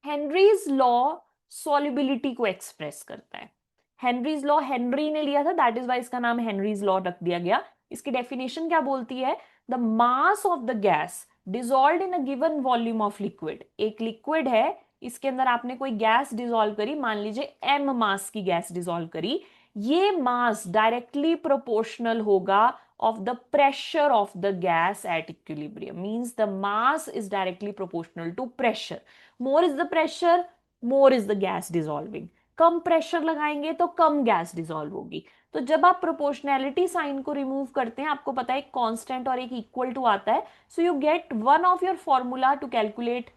Henry's law solubility को express करता है। हेनरीज लॉ हेनरी ने लिया था, दैट इज वाई इसका नाम हेनरीज लॉ रख दिया गया। इसकी डेफिनेशन क्या बोलती है? The mass of the gas dissolved in a given volume of liquid. एक लिक्विड है, इसके अंदर आपने कोई गैस डिसॉल्व करी, मान लीजिए m मास की गैस डिसॉल्व करी, ये मास डायरेक्टली प्रोपोर्शनल होगा of the pressure of the gas at equilibrium. Means the mass is directly proportional to pressure. More is the pressure, more is the gas dissolving. Come pressure लगाएंगे तो कम gas dissolve होगी। तो जब आप proportionality sign को remove करते हैं, आपको पता है एक कांस्टेंट और एक इक्वल टू आता है, so you get one of your formula to calculate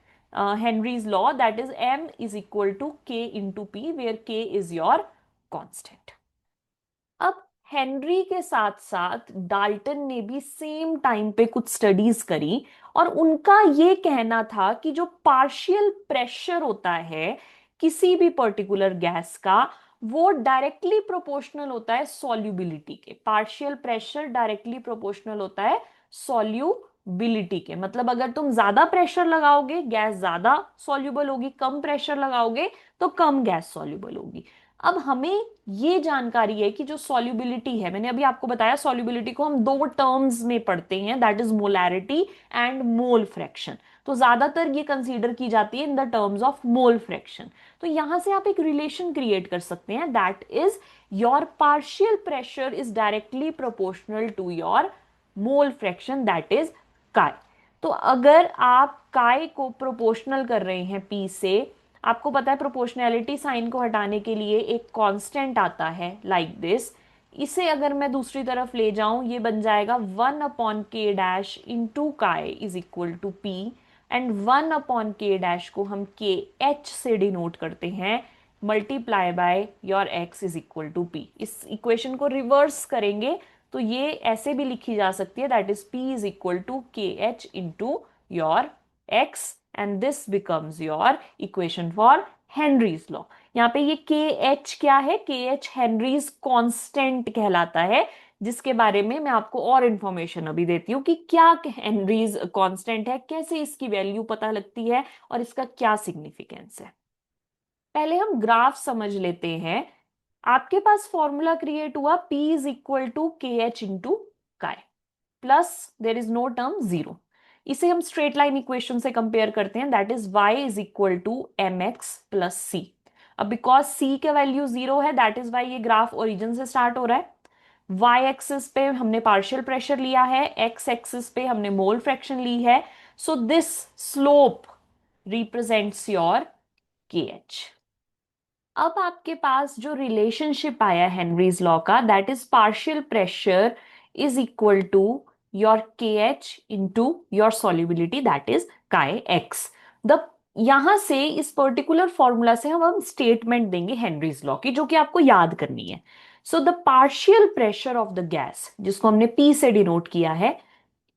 Henry's law, that is m is equal to k into p, where k is your constant. अब हेनरी के साथ साथ डाल्टन ने भी सेम टाइम पे कुछ स्टडीज करी, और उनका ये कहना था कि जो पार्शियल प्रेशर होता है किसी भी पर्टिकुलर गैस का, वो डायरेक्टली प्रोपोर्शनल होता है सॉल्युबिलिटी के। पार्शियल प्रेशर डायरेक्टली प्रोपोर्शनल होता है सॉल्युबिलिटी के। मतलब अगर तुम ज्यादा प्रेशर लगाओगे गैस ज्यादा सॉल्युबल होगी, कम प्रेशर लगाओगे तो कम गैस सॉल्युबल होगी। अब हमें ये जानकारी है कि जो सॉल्युबिलिटी है, मैंने अभी आपको बताया सॉल्युबिलिटी को हम दो टर्म्स में पढ़ते हैं, that is molarity and mole fraction. तो ज्यादातर ये कंसीडर की जाती है in the terms of mole fraction. तो यहां से आप एक रिलेशन क्रिएट कर सकते हैं, that is your partial pressure is directly proportional to your mole fraction, that is काय। तो अगर आप काय को प्रोपोर्शनल कर रहे हैं पी से, आपको पता है प्रोपोर्शनैलिटी साइन को हटाने के लिए एक कांस्टेंट आता है लाइक दिस। इसे अगर मैं दूसरी तरफ ले जाऊं, ये बन जाएगा 1/k into chi is equal to p, and 1/k को हम के एच से डिनोट करते हैं, multiply by your x is equal to p. इस इक्वेशन को रिवर्स करेंगे तो ये ऐसे भी लिखी जा सकती है, that is p is equal to K H into your x, and this becomes your equation for Henry's law. यहाँ पे ये के एच क्या है? के एच हेनरीज कांस्टेंट कहलाता है, जिसके बारे में मैं आपको और इंफॉर्मेशन अभी देती हूँ कि क्या हेनरीज कांस्टेंट है, कैसे इसकी वैल्यू पता लगती है और इसका क्या सिग्निफिकेंस है। पहले हम ग्राफ समझ लेते हैं। आपके पास फॉर्मूला क्रिएट हुआ P is equal to K H into chi, plus there is no term zero. इसे हम स्ट्रेट लाइन इक्वेशन से कंपेयर करते हैं, that is y is equal to m x plus c. अब बिकॉज c का value zero है, that is y ये graph origin से स्टार्ट हो रहा है। y एक्सिस पे हमने पार्शियल प्रेशर लिया है, x एक्सिस पे हमने मोल फ्रैक्शन ली है, so this slope represents your K H. अब आपके पास जो रिलेशनशिप आया हेनरीज लॉ का, that is partial pressure is equal to your K H into your solubility, that is chi x. The यहां से इस पर्टिकुलर फॉर्मूला से हम स्टेटमेंट देंगे हेनरीज लॉ की, जो कि आपको याद करनी है। So the partial pressure of the gas, जिसको हमने पी से डिनोट किया है,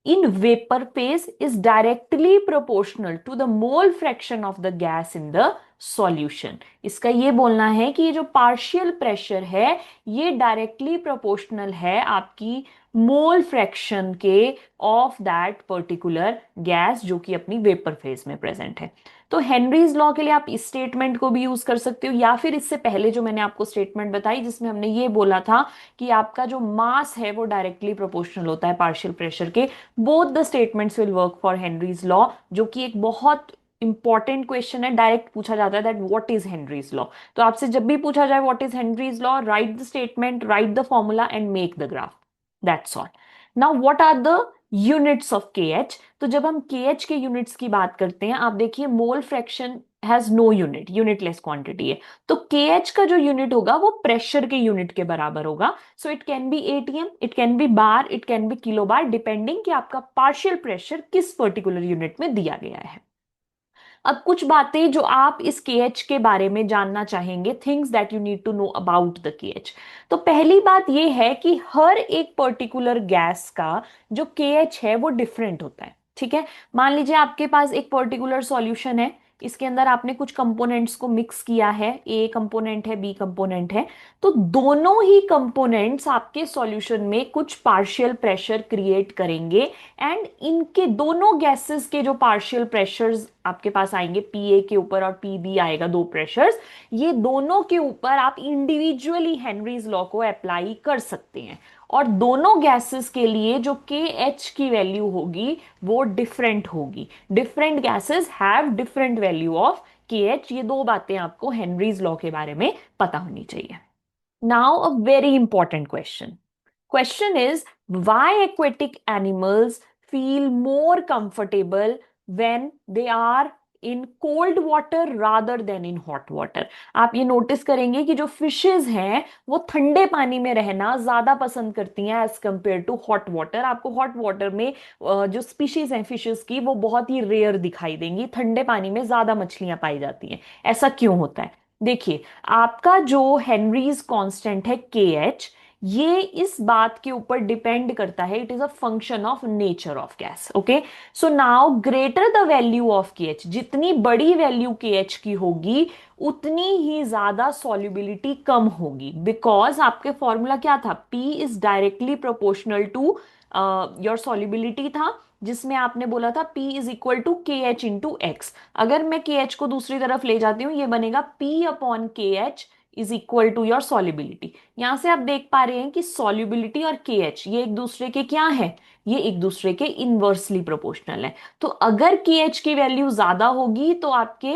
in vapor phase is directly proportional to the mole fraction of the gas in the solution। इसका ये बोलना है कि ये जो पार्शियल प्रेशर है ये डायरेक्टली प्रोपोर्शनल है आपकी मोल फ्रैक्शन के ऑफ दैट पर्टिकुलर गैस, जो कि अपनी वेपर फेज में प्रेजेंट है। तो हेनरीज लॉ के लिए आप इस स्टेटमेंट को भी यूज कर सकते हो, या फिर इससे पहले जो मैंने आपको स्टेटमेंट बताई जिसमें हमने ये बोला था कि आपका जो मास है वो डायरेक्टली प्रोपोर्शनल होता है पार्शियल प्रेशर के। Both the statements will work for Henry's law, जो कि एक बहुत इंपॉर्टेंट क्वेश्चन है, डायरेक्ट पूछा जाता है that what is Henry's law. तो आपसे जब भी पूछा जाए what is Henry's law, right the statement, right the formula and make the graph, that's all. Now what are the units of K H? तो जब हम के एच के यूनिट्स की बात करते हैं, आप देखिए mole fraction has no unit, unitless quantity है, तो के एच का जो यूनिट होगा वो प्रेशर के यूनिट के बराबर होगा। So it can be ATM, it can be bar, it can be kilo bar, depending कि आपका पार्शियल प्रेशर किस पर्टिकुलर यूनिट में दिया गया है। अब कुछ बातें जो आप इस के एच के बारे में जानना चाहेंगे, things that you need to know about the K H. तो पहली बात यह है कि हर एक पर्टिकुलर गैस का जो के एच है वो डिफरेंट होता है, ठीक है। मान लीजिए आपके पास एक पर्टिकुलर सॉल्यूशन है, इसके अंदर आपने कुछ कंपोनेंट्स को मिक्स किया है, ए कंपोनेंट है, बी कंपोनेंट है, तो दोनों ही कंपोनेंट्स आपके सॉल्यूशन में कुछ पार्शियल प्रेशर क्रिएट करेंगे एंड इनके दोनों गैसेस के जो पार्शियल प्रेशर्स आपके पास आएंगे, पी ए के ऊपर और पी बी आएगा, दो प्रेशर्स, ये दोनों के ऊपर आप इंडिविजुअली हेनरीज लॉ को अप्लाई कर सकते हैं। और दोनों गैसेस के लिए जो के एच की वैल्यू होगी वो डिफरेंट होगी। Different gases have different value of K H. ये दो बातें आपको हेनरीज लॉ के बारे में पता होनी चाहिए। Now a very important question. Question is, why aquatic animals feel more comfortable when they are in cold water rather than in hot water? आप ये नोटिस करेंगे कि जो फिशेज हैं वो ठंडे पानी में रहना ज्यादा पसंद करती हैं as compare to hot water. आपको हॉट वाटर में जो स्पीशीज हैं फिशेज की वो बहुत ही रेयर दिखाई देंगी, ठंडे पानी में ज्यादा मछलियां पाई जाती हैं। ऐसा क्यों होता है? देखिए, आपका जो हेनरीज कांस्टेंट है के एच, ये इस बात के ऊपर डिपेंड करता है, it is a function of nature of gas. Okay, so now greater the value of K H, जितनी बड़ी वैल्यू के एच की होगी उतनी ही ज्यादा सॉल्युबिलिटी कम होगी, बिकॉज आपके फॉर्मूला क्या था, P is directly proportional to your solubility था, जिसमें आपने बोला था P is equal to K H into X. अगर मैं के एच को दूसरी तरफ ले जाती हूँ, ये बनेगा P upon K H is equal to your solubility. यहां से आप देख पा रहे हैं कि सॉल्युबिलिटी और के एच ये एक दूसरे के क्या है, ये एक दूसरे के इनवर्सली प्रोपोर्शनल है। तो अगर के एच की वैल्यू ज्यादा होगी तो आपके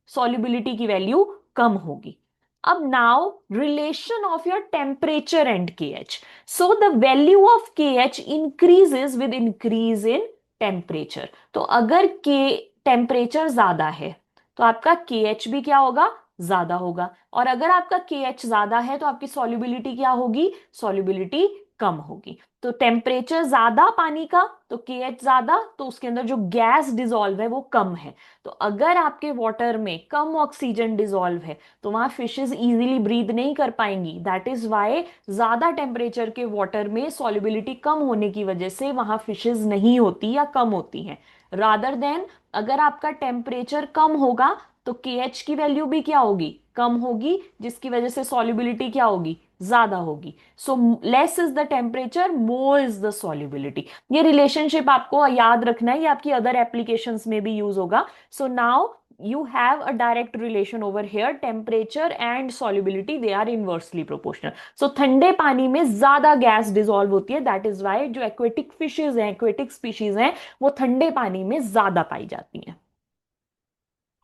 सॉल्युबिलिटी की वैल्यू कम होगी। अब now relation of your temperature and K H. So the value of K H increases with increase in temperature. तो अगर के टेम्परेचर ज्यादा है तो आपका के एच भी क्या होगा, ज्यादा होगा। और अगर आपका के एच ज्यादा है तो आपकी सॉल्युबिलिटी क्या होगी, सॉल्युबिलिटी कम होगी। तो टेम्परेचर ज्यादा पानी का तो के एच ज्यादा, तो उसके अंदर जो गैस डिजोल्व है वो कम है। तो अगर आपके वाटर में कम ऑक्सीजन डिजोल्व है तो वहां फिशेज इजीली ब्रीथ नहीं कर पाएंगी। दैट इज वाई ज्यादा टेम्परेचर के वाटर में सॉल्युबिलिटी कम होने की वजह से वहां फिशेज नहीं होती या कम होती हैं। रादर देन अगर आपका टेम्परेचर कम होगा तो के एच की वैल्यू भी क्या होगी, कम होगी, जिसकी वजह से सॉल्युबिलिटी क्या होगी, ज्यादा होगी। So less is the temperature, more is the solubility. ये रिलेशनशिप आपको याद रखना है, ये आपकी अदर एप्लीकेशंस में भी यूज होगा। So now you have a direct relation over here, temperature and solubility they are inversely proportional. So ठंडे पानी में ज्यादा गैस डिसॉल्व होती है, दैट इज वाई जो एक्वेटिक फिशेज हैं, एक्वेटिक स्पीशीज हैं, वो ठंडे पानी में ज्यादा पाई जाती हैं।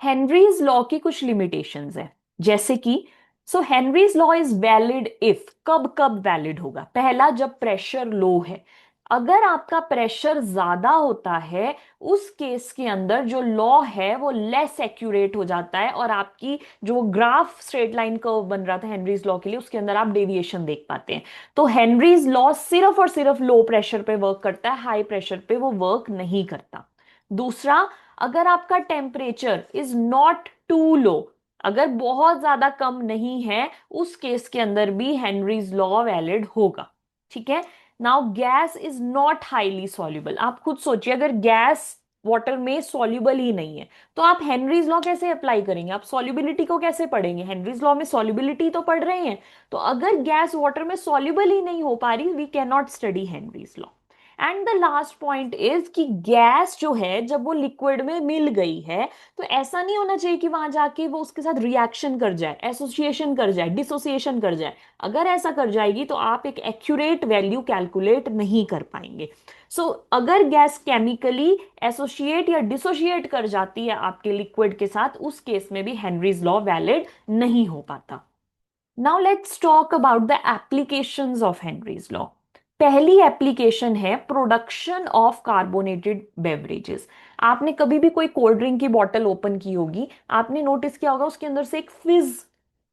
हेनरीज लॉ की कुछ लिमिटेशंस हैं, जैसे कि Henry's law is valid if, कब कब वैलिड होगा, पहला जब प्रेशर लो है। अगर आपका प्रेशर ज्यादा होता है उस केस के अंदर जो लॉ है वो लेस एक्यूरेट हो जाता है, और आपकी जो ग्राफ स्ट्रेट लाइन कर्व बन रहा था हेनरीज लॉ के लिए उसके अंदर आप डेविएशन देख पाते हैं। तो हेनरीज लॉ सिर्फ और सिर्फ लो प्रेशर पे वर्क करता है, हाई प्रेशर पे वो वर्क नहीं करता। दूसरा, अगर आपका temperature is not to low, अगर बहुत ज्यादा कम नहीं है, उस केस के अंदर भी हेनरीज लॉ वैलिड होगा। ठीक है, now gas is not highly soluble. आप खुद सोचिए, अगर गैस वाटर में सॉल्युबल ही नहीं है तो आप हेनरीज लॉ कैसे अप्लाई करेंगे, आप सॉल्युबिलिटी को कैसे पढ़ेंगे, हेनरीज लॉ में सॉल्युबिलिटी तो पढ़ रहे हैं। तो अगर गैस वाटर में सॉल्युबल ही नहीं हो पा रही, we can not study Henry's law. And the last point is कि गैस जो है जब वो लिक्विड में मिल गई है तो ऐसा नहीं होना चाहिए कि वहां जाके वो उसके साथ रिएक्शन कर जाए, एसोसिएशन कर जाए, डिसोसिएशन कर जाए। अगर ऐसा कर जाएगी तो आप एक एक्यूरेट वैल्यू कैलकुलेट नहीं कर पाएंगे। अगर गैस केमिकली एसोसिएट या डिसोसिएट कर जाती है आपके लिक्विड के साथ, उस केस में भी हेनरीज लॉ वैलिड नहीं हो पाता। Now let's talk about the applications of Henry's law. पहली एप्लीकेशन है प्रोडक्शन ऑफ कार्बोनेटेड बेवरेजेस। आपने कभी भी कोई कोल्ड ड्रिंक की बोतल ओपन की होगी, आपने नोटिस किया होगा उसके अंदर से एक फिज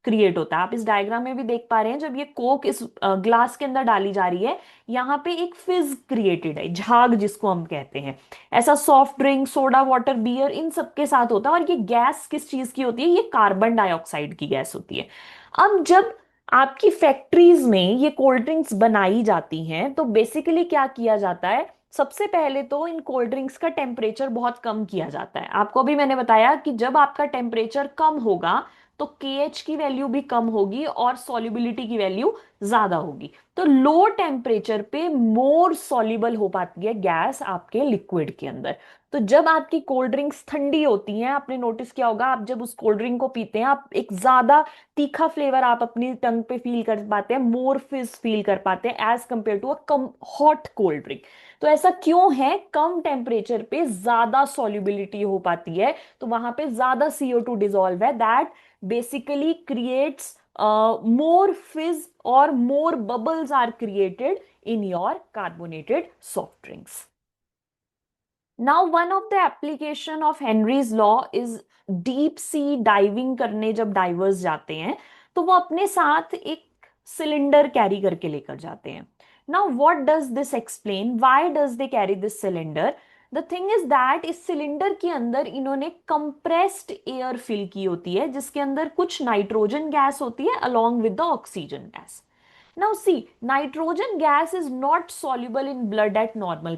क्रिएट होता है। आप इस डायग्राम में भी देख पा रहे हैं, जब ये कोक इस ग्लास के अंदर डाली जा रही है, यहाँ पे एक फिज क्रिएटेड है, झाग जिसको हम कहते हैं। ऐसा soft drink, soda water, beer, इन सबके साथ होता है। और ये गैस किस चीज की होती है, ये कार्बन डाइऑक्साइड की गैस होती है। अब जब आपकी फैक्ट्रीज में ये कोल्ड ड्रिंक्स बनाई जाती हैं तो बेसिकली क्या किया जाता है, सबसे पहले तो इन कोल्ड ड्रिंक्स का टेम्परेचर बहुत कम किया जाता है। आपको भी मैंने बताया कि जब आपका टेम्परेचर कम होगा तो केएच की वैल्यू भी कम होगी और सॉल्युबिलिटी की वैल्यू ज्यादा होगी। तो लो टेम्परेचर पे मोर सॉल्युबल हो पाती है गैस आपके लिक्विड के अंदर। तो जब आपकी कोल्ड ड्रिंक्स ठंडी होती हैं, आपने नोटिस किया होगा, आप जब उस कोल्ड ड्रिंक को पीते हैं आप एक ज्यादा तीखा फ्लेवर आप अपनी टंग पे फील कर पाते हैं, मोर फिज फील कर पाते हैं एज कंपेयर टू अ कम हॉट कोल्ड ड्रिंक। तो ऐसा क्यों है? कम टेम्परेचर पे ज्यादा सॉल्युबिलिटी हो पाती है, तो वहां पे ज्यादा CO2 डिजोल्व है, that basically creates more fizz or more bubbles are created in your carbonated soft drinks. Now one of the application of Henry's law is deep sea diving करने जब डाइवर्स जाते हैं तो वो अपने साथ एक सिलेंडर कैरी करके लेकर जाते हैं। Now what does this explain? Why does they carry this cylinder? The thing is that इस सिलेंडर के अंदर इन्होंने कंप्रेस्ड एयर फिल की होती है जिसके अंदर कुछ नाइट्रोजन गैस होती है along with the oxygen gas. Now see, nitrogen gas is not soluble in blood at normal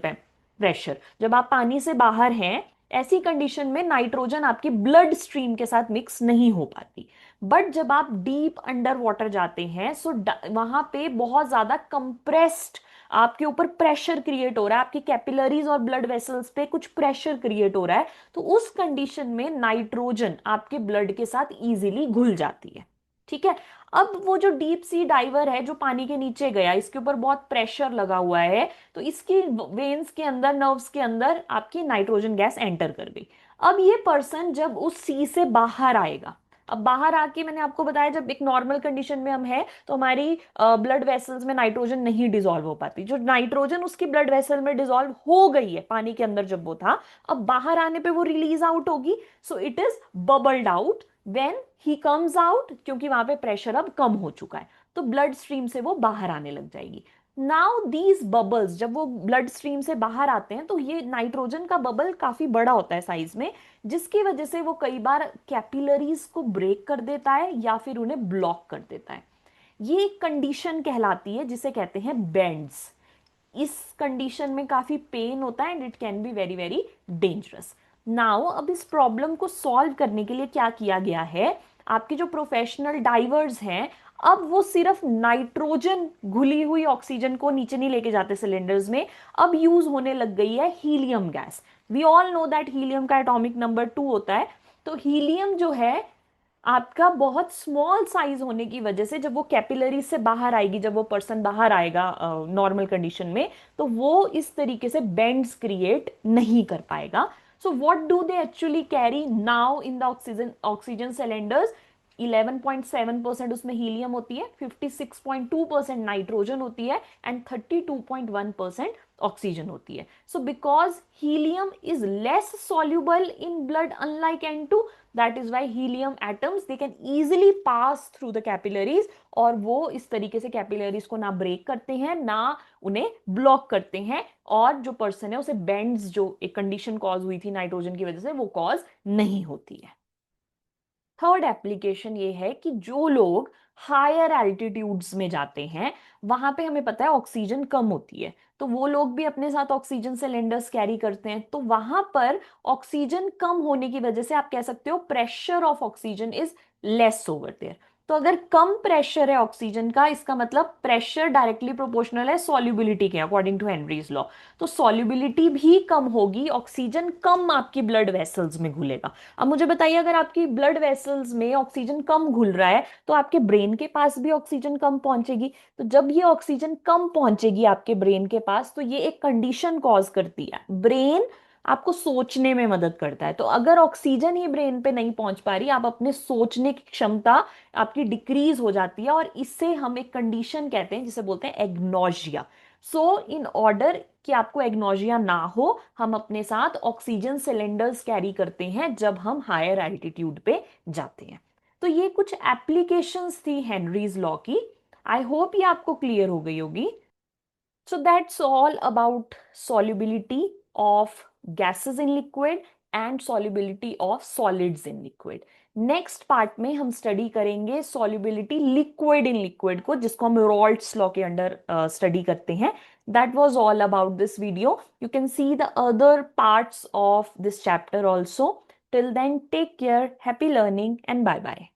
pressure. जब आप पानी से बाहर हैं ऐसी कंडीशन में नाइट्रोजन आपकी ब्लड स्ट्रीम के साथ मिक्स नहीं हो पाती। बट जब आप डीप अंडर वाटर जाते हैं सो वहां पे बहुत ज्यादा कंप्रेस्ड आपके ऊपर प्रेशर क्रिएट हो रहा है, आपकी कैपिलरीज और ब्लड वेसल्स पे कुछ प्रेशर क्रिएट हो रहा है। तो उस कंडीशन में नाइट्रोजन आपके ब्लड के साथ इजीली घुल जाती है। ठीक है। अब वो जो डीप सी डाइवर है जो पानी के नीचे गया, इसके ऊपर बहुत प्रेशर लगा हुआ है, तो इसकी वेन्स के अंदर, नर्व्स के अंदर आपकी नाइट्रोजन गैस एंटर कर गई। अब ये पर्सन जब उस सी से बाहर आएगा, अब बाहर आके मैंने आपको बताया जब एक नॉर्मल कंडीशन में हम हैं तो हमारी ब्लड वेसल्स में नाइट्रोजन नहीं डिसॉल्व हो पाती। जो नाइट्रोजन उसकी ब्लड वेसल में डिसॉल्व हो गई है पानी के अंदर जब वो था, अब बाहर आने पे वो रिलीज आउट होगी। So it is bubbled out when he comes out, क्योंकि वहां पे प्रेशर अब कम हो चुका है तो ब्लड स्ट्रीम से वो बाहर आने लग जाएगी। नाउ दीज बबल्स जब वो ब्लड स्ट्रीम से बाहर आते हैं तो ये नाइट्रोजन का बबल काफी बड़ा होता है साइज में, जिसकी वजह से वो कई बार कैपिलरीज को ब्रेक कर देता है या फिर उन्हें ब्लॉक कर देता है। ये एक कंडीशन कहलाती है जिसे कहते हैं बेंड्स। इस कंडीशन में काफी पेन होता है and it can be very very dangerous. Now अब इस प्रॉब्लम को सॉल्व करने के लिए क्या किया गया है, आपके जो प्रोफेशनल डाइवर्स हैं अब वो सिर्फ नाइट्रोजन घुली हुई ऑक्सीजन को नीचे नहीं लेके जाते सिलेंडर्स में, अब यूज होने लग गई है helium gas. We all know that helium का एटॉमिक नंबर 2 होता है। तो हीलियम जो है आपका बहुत स्मॉल साइज होने की वजह से जब वो कैपिलरी से बाहर आएगी, जब वो पर्सन बाहर आएगा नॉर्मल कंडीशन में, तो वो इस तरीके से बेंड्स क्रिएट नहीं कर पाएगा। So what do they actually carry now in the oxygen cylinders? 11.7% उसमें हीलियम होती है, 56.2% नाइट्रोजन होती है एंड 32.1% ऑक्सीजन होती है। So because helium is less soluble in blood unlike N2, that is why helium atoms they can easily pass through the capillaries, और वो इस तरीके से कैपिलरीज को ना ब्रेक करते हैं ना उन्हें ब्लॉक करते हैं, और जो पर्सन है उसे बेंड्स जो एक कंडीशन कॉज हुई थी नाइट्रोजन की वजह से वो कॉज नहीं होती है। थर्ड एप्लीकेशन ये है कि जो लोग हायर एल्टीट्यूड्स में जाते हैं वहां पे हमें पता है ऑक्सीजन कम होती है, तो वो लोग भी अपने साथ ऑक्सीजन सिलेंडर्स कैरी करते हैं। तो वहां पर ऑक्सीजन कम होने की वजह से आप कह सकते हो pressure of oxygen is less over there. तो अगर कम प्रेशर है ऑक्सीजन का, इसका मतलब प्रेशर डायरेक्टली प्रोपोर्शनल है सॉल्युबिलिटी के, अकॉर्डिंग टू हेनरीज लॉ। तो सॉल्युबिलिटी भी कम होगी, ऑक्सीजन कम आपकी ब्लड वेसल्स में घुलेगा। अब मुझे बताइए, अगर आपकी ब्लड वेसल्स में ऑक्सीजन कम घुल रहा है तो आपके ब्रेन के पास भी ऑक्सीजन कम पहुंचेगी। तो जब ये ऑक्सीजन कम पहुंचेगी आपके ब्रेन के पास तो ये एक कंडीशन कॉज करती है, ब्रेन आपको सोचने में मदद करता है। तो अगर ऑक्सीजन ही ब्रेन पे नहीं पहुंच पा रही, आप अपने सोचने की क्षमता आपकी डिक्रीज हो जाती है, और इससे हम एक कंडीशन कहते हैं जिसे बोलते हैं एग्नोजिया। सो इन ऑर्डर कि आपको एग्नोजिया ना हो, हम अपने साथ ऑक्सीजन सिलेंडर्स कैरी करते हैं जब हम हायर एल्टीट्यूड पे जाते हैं। तो ये कुछ एप्लीकेशंस थी हेनरीज लॉ की। आई होप ये आपको क्लियर हो गई होगी। So that's all about solubility of gases in liquid and solubility of solids in liquid. Next part में हम स्टडी करेंगे सॉल्युबिलिटी लिक्विड इन लिक्विड को, जिसको हम रॉल्ट्स लॉ के अंडर स्टडी करते हैं. That was all about this video. You can see the other parts of this chapter also. Till then, take care, happy learning, and bye bye.